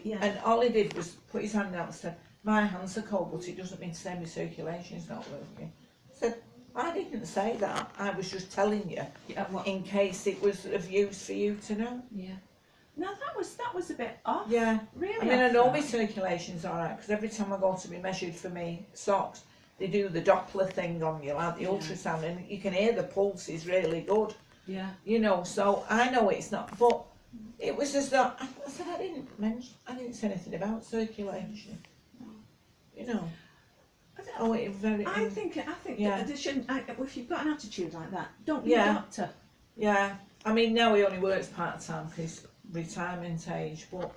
Yeah. And all he did was put his hand out and said, my hands are cold, but it doesn't mean to say my circulation's not working. I said, I didn't say that, I was just telling you, Yeah, what? in case it was of use for you to know. Yeah. No, that was a bit off. Yeah, Really. I mean, I off know that. my circulation's alright, because every time I go to be measured for me socks, they do the Doppler thing on you, like the Yeah. ultrasound, and you can hear the pulse is really good, Yeah. you know, so I know it's not, but it was as though, I said I didn't say anything about circulation, you know. Oh, it very, I think yeah. that they shouldn't. If you've got an attitude like that, don't be Yeah. a doctor. Yeah, I mean now he only works part-time because he's retirement age, but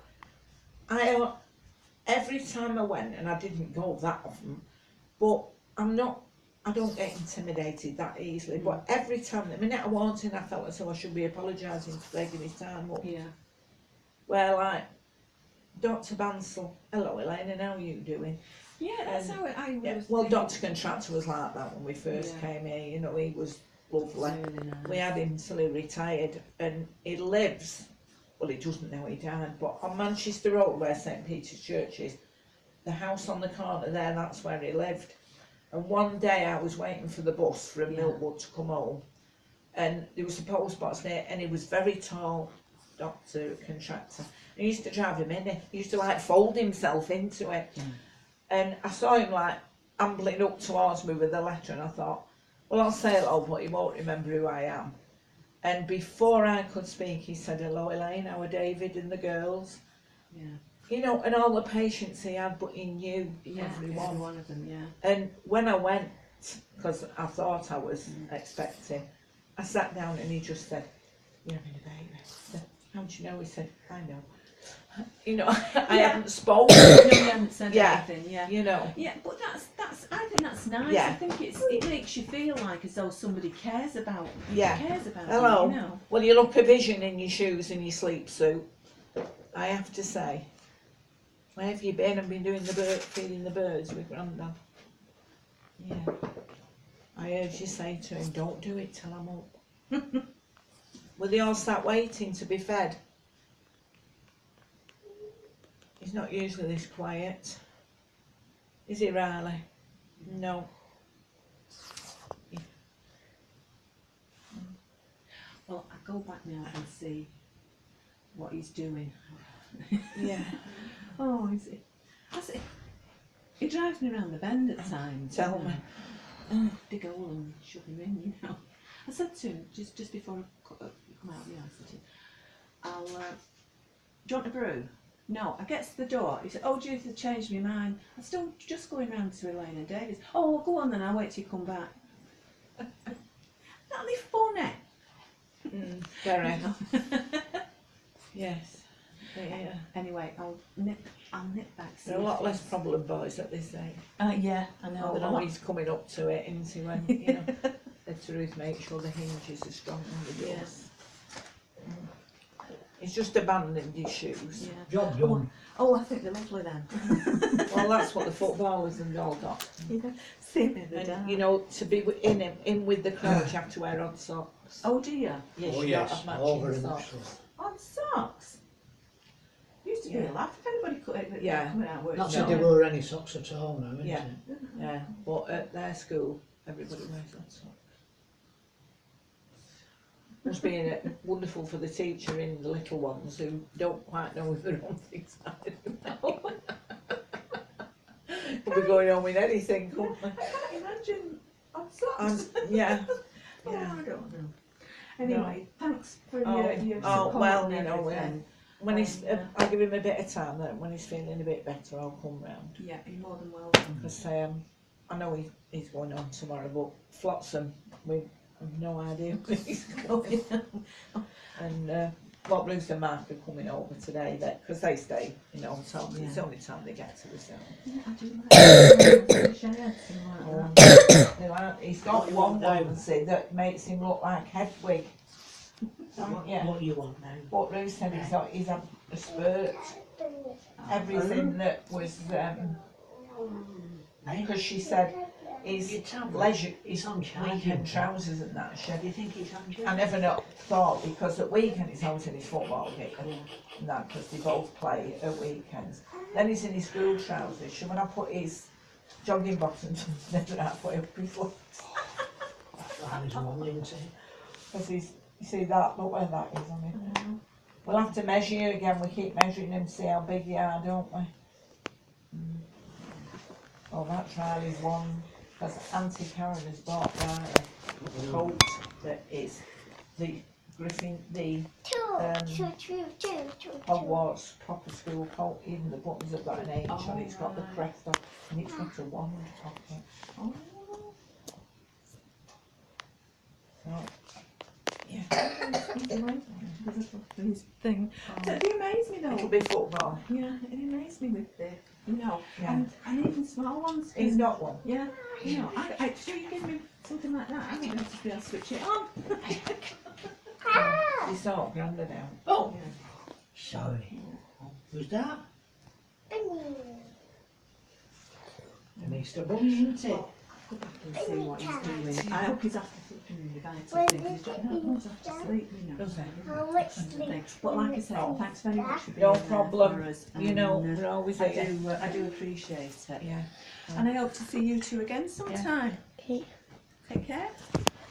every time I went, and I didn't go that often, but I don't get intimidated that easily, but every time, the minute I walked in, I felt as though I should be apologising for taking his time up. Yeah. Where like, Dr. Bansal, hello Elaine, how are you doing? Yeah, that's how I Yeah. was. Well, thinking. Dr. Contractor was like that when we first Yeah. came here, you know, he was lovely. Really nice. We had him till he retired, and he lives, well he doesn't now, he died, but on Manchester Road where St Peter's Church is, the house on the corner there, that's where he lived. And one day I was waiting for the bus from Yeah. Milkwood to come home, and there was a post box there, and he was very tall, Dr. Contractor. I used to drive him in, he used to like fold himself into it. Yeah. And I saw him like ambling up towards me with a letter, and I thought, well, I'll say hello, but he won't remember who I am. And before I could speak, he said, hello Elaine, how are David and the girls? Yeah. You know, and all the patients he had, but he knew Yeah. Every everyone. one of them. Yeah. And when I went, because I thought I was expecting, I sat down and he just said, you're having a baby. I said, how do you know? He said, I know. You know, I haven't spoken. No, you haven't said Yeah. anything. Yeah. You know. Yeah, but that's. I think that's nice. Yeah. I think it makes you feel like as though somebody cares about. Yeah. Cares about Hello. you. You know. Well, you look a vision in your shoes and your sleep suit. I have to say. Where have you been? I've been doing feeding the birds with Grandad. Yeah. I heard you say to him, don't do it till I'm up. Well, they all sat waiting to be fed. He's not usually this quiet. Is he, Riley? No. Well, I go back now and see what he's doing. Yeah. Oh, is it? He drives me around the bend at times. Tell me. Dig a hole and shove him in, you know. I said to him just before I come out of the house, I said, I'll. Do you want a brew? No, I get to the door. He said, oh, Judith, I changed my mind. I said, oh, just going round to Elaine and Davis. Oh, well, go on then, I'll wait till you come back. That'll be funny. Very. Yes. Yeah. Anyway, I'll nip back. There are a lot less problem boys at this age. Yeah, I know. They're Although not. he's coming up to it, isn't he, when, you know, said to Ruth, make sure the hinges are strong on the doors. Yes. He's just abandoned his shoes. Yeah. Job done. Oh, I think they're lovely then. Well, that's what the footballers and all got. Yeah. See me the And, you know, to be in with the crowd, you have to wear odd socks. Oh dear. Yes, Oh you yes, don't have all matching very much socks. so. On socks. Used to be Yeah. a laugh if anybody could Yeah. coming out work. Not No. that there were any socks at all now, isn't Yeah. it? Yeah, but at their school, everybody wears odd socks. Must be wonderful for the teacher in the little ones who don't quite know if they're on things either. Could be going on with anything, couldn't they? I can't imagine on socks. Yeah. Oh, Yeah. I don't know. Anyway, thanks for Oh, your oh, support well, and you know, everything. When he's, I'll give him a bit of time. That when he's feeling a bit better, I'll come round. Yeah, you're more than welcome. Because I know he's going on tomorrow, but Flotsam, we have no idea where he's going. And what Ruth and Mark are coming over today, because they stay in hotel. It's the only time they get to the cell. Yeah, I do like I wish I had something like that. He's got one onesie that makes him look like Hedwig. Yeah. What do you want now? But Ruth said he's had a spurt. Everything that was, because she said his It's on leisure, It's on weekend charging. trousers and that Do shed. you think it's on charging? I never thought, because at weekend he's always in his football kit and that, because they both play at weekends. Then he's in his school trousers, so when I put his jogging bottoms on, never halfway up his legs. That is one, isn't it? Because he's, you see that, look where that is on him. We'll have to measure you again, we keep measuring him to see how big you are, don't we? Oh, that's Riley's one, because Auntie Karen has bought Riley a coat that is the Griffin, the Hogwarts proper school coat, even the buttons have got an H on it, it's got the crest on, and it's got a wand pocket. Oh. So, yeah. These thing. So they amaze me It'll though. be football. Yeah, it amazes me with the, you know, Yeah. and even small ones. He's can- got one. Yeah, you know, I so you give me something like that, I wouldn't just be able to switch it on. He's not grandad now. Oh, Yeah. sorry. Who's that? Mr. Bunny, isn't it? Go back and see what he's doing. I hope he's after flipping the vital things. He's just not goes after sleep, you know. Does he? How much Things. But like I say, thanks very much for being No there problem. for us. You know, and, we're always I here. do appreciate it. Yeah. And I hope to see you two again sometime. Okay. Take care.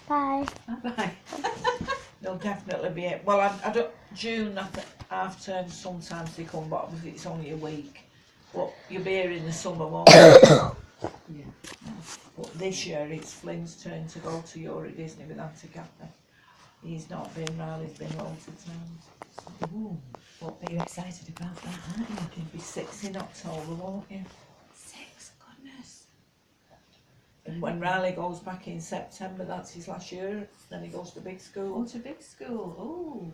Bye. Bye bye. They'll definitely be it. Well, I don't, June, I think, half term, sometimes they come, but obviously it's only a week. But you'll be here in the summer, won't you? Yeah. But this year it's Flynn's turn to go to Euro Disney with Auntie Kathy. He's not been, Riley's been loads of times. Ooh. What are you excited about that, aren't you? He'll be 6 in October, won't you? 6, goodness. And when Riley goes back in September, that's his last year. Then he goes to big Go school. to big school. Ooh.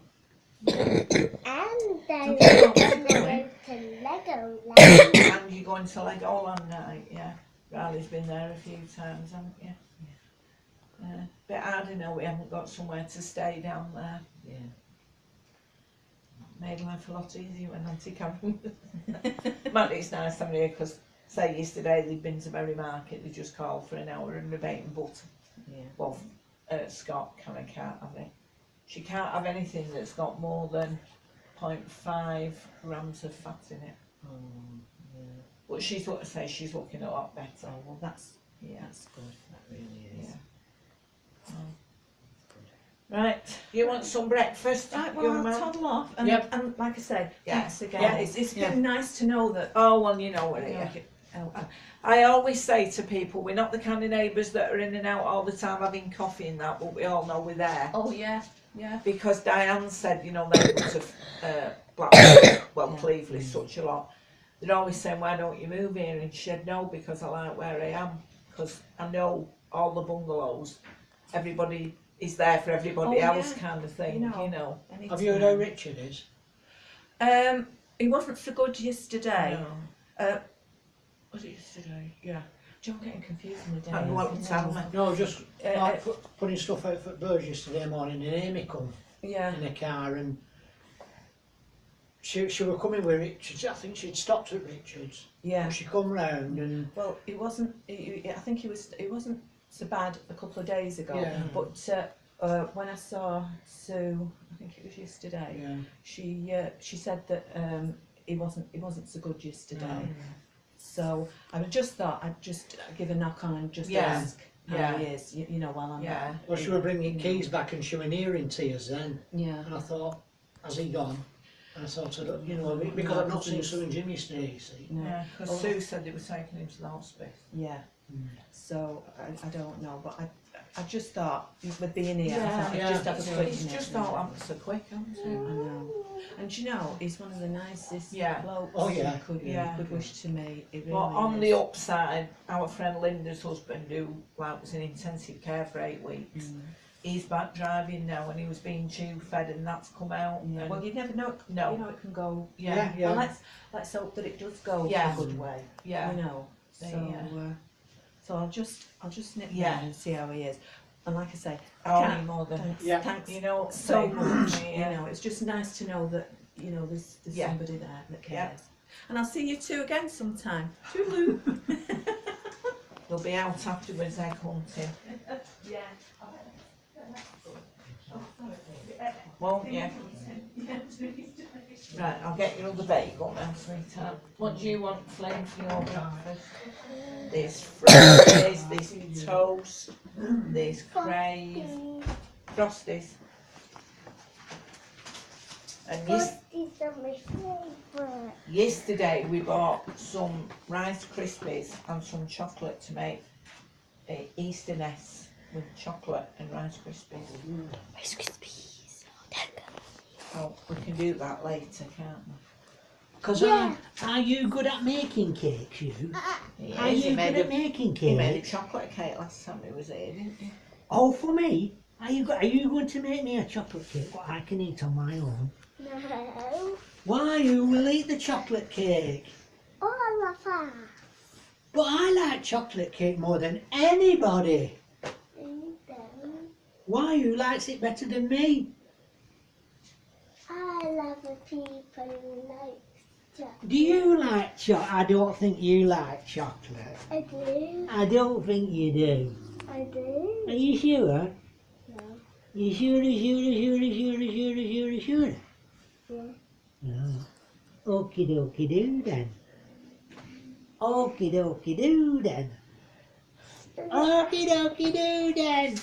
And then Okay, we're well, gonna going. go to Legoland. And you're going to Legoland night, yeah. Riley's been there a few times, haven't you? Bit hard to know we haven't got somewhere to stay down there. Yeah. Made life a lot easier when Auntie Karen. But it's nice having here because, say yesterday they'd been to Berry Market, they just called for an hour and a bacon butter. Yeah. Well, Scott kind of can't have it. She can't have anything that's got more than 0.5 grams of fat in it. Oh, yeah. But she's what I say, she's looking a lot better. Oh, well, that's Yeah. good. That really is. Yeah. Right, you want some breakfast, Right, well, young I'll man? toddle off, and, Yep. and like I say, Yeah. thanks again. Yeah. It's Yeah. been nice to know that. Oh, well, you know what it you know, is. oh, I always say to people, we're not the kind of neighbours that are in and out all the time having coffee and that, but we all know we're there. oh yeah, yeah. Because Diane said, you know, neighbours of Blackpool, well, Yeah. Cleveland, such a lot. They're always saying, why don't you move here? And she said, no, because I like where I am. Because I know all the bungalows, everybody is there for everybody Oh, else yeah. kind of thing, You know. you know. Have you heard how Richard is? He wasn't so good yesterday. No. Was it yesterday? Yeah. John getting confused in the day. And what to tell me? No, just Uh, like putting stuff out for birds yesterday morning, and Amy come Yeah. in the car, and she were coming with Richard's. I think she'd stopped at Richard's. Yeah. But she come round and Well, it wasn't. I think it wasn't so bad a couple of days ago. Yeah. But when I saw Sue, I think it was yesterday. yeah, She said that he wasn't so good yesterday. No. So I just thought I'd just give a knock on and just Yeah. ask how Yeah. he is. You know, while I'm Yeah. well, she were bringing keys back, and she were near in tears then. Yeah. And I thought, has he gone? And I thought, you know, because I've not seen Sue and Jim yesterday, you see. No. Yeah, because Sue said they were taking him to the hospice. Yeah. Mm. So I don't know, but I just thought with being here, I Yeah. thought I'd Yeah. just have a quick It's nip. just all happened so quick, hasn't I it? know. And you know, he's one of the nicest Yeah. blokes Oh, yeah. you could, Yeah. could wish to me. It really But on is. the upside, our friend Linda's husband, who was in intensive care for 8 weeks, he's back driving now, and he was being tube fed, and that's come out. Yeah. And Well, you never know. No. You know, it can go. yeah, Yeah. Well, let's hope that it does go Yeah. a good way. yeah, You know. So Yeah. so I'll just nip Yeah. down and see how he is. And like I say, I'll can't- need more than thanks, Yeah. thanks you know so say much. me, You know, it's just nice to know that there's Yeah. somebody there that Yeah. cares. And I'll see you two again sometime. Toodaloo. They'll be out afterwards egg hunting, Yeah. won't you? Right, I'll get your other bagel now, sweetheart. What do you want, Flynn, for your breakfast? There's Frosties, there's toast, there's crave, Frosties. And Frosties are my favourite. yesterday we bought some Rice Krispies and some chocolate to make Easter nests with chocolate and Rice Krispies. Rice Krispies. Oh, we can do that later, can't we? Because Yeah. are you good at making cakes, you? He Are is, you he made good at a, making he made a cakes? chocolate cake last time he was here, didn't he? Oh, for me? Are you going to make me a chocolate cake what I can eat on my own? No. Why, you will eat the chocolate cake? All of us. But I like chocolate cake more than anybody. And then Why, you likes it better than me? I love the people who like chocolate. Do you like chocolate? I don't think you like chocolate. I do. I don't think you do. I do. Are you sure? No. You sure? Yeah. No. Okie dokie do then. Okie dokie do then. Okie dokie do then.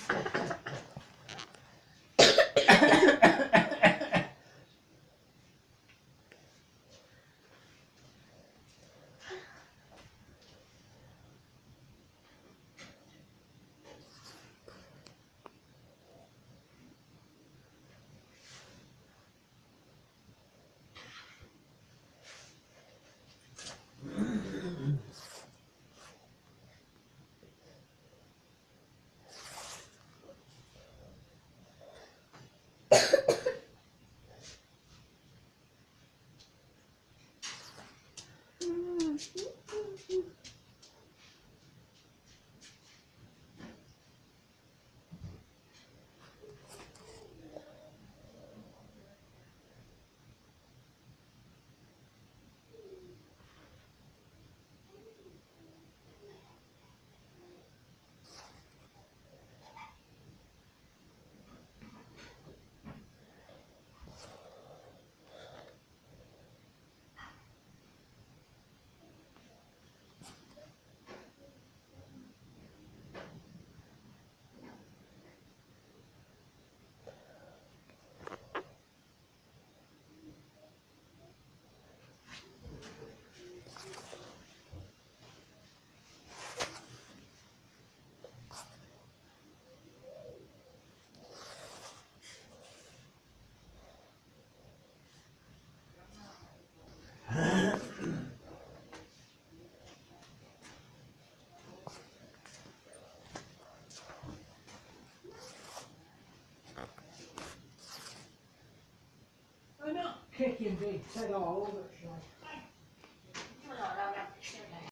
I'm not kicking big head all over, shall I?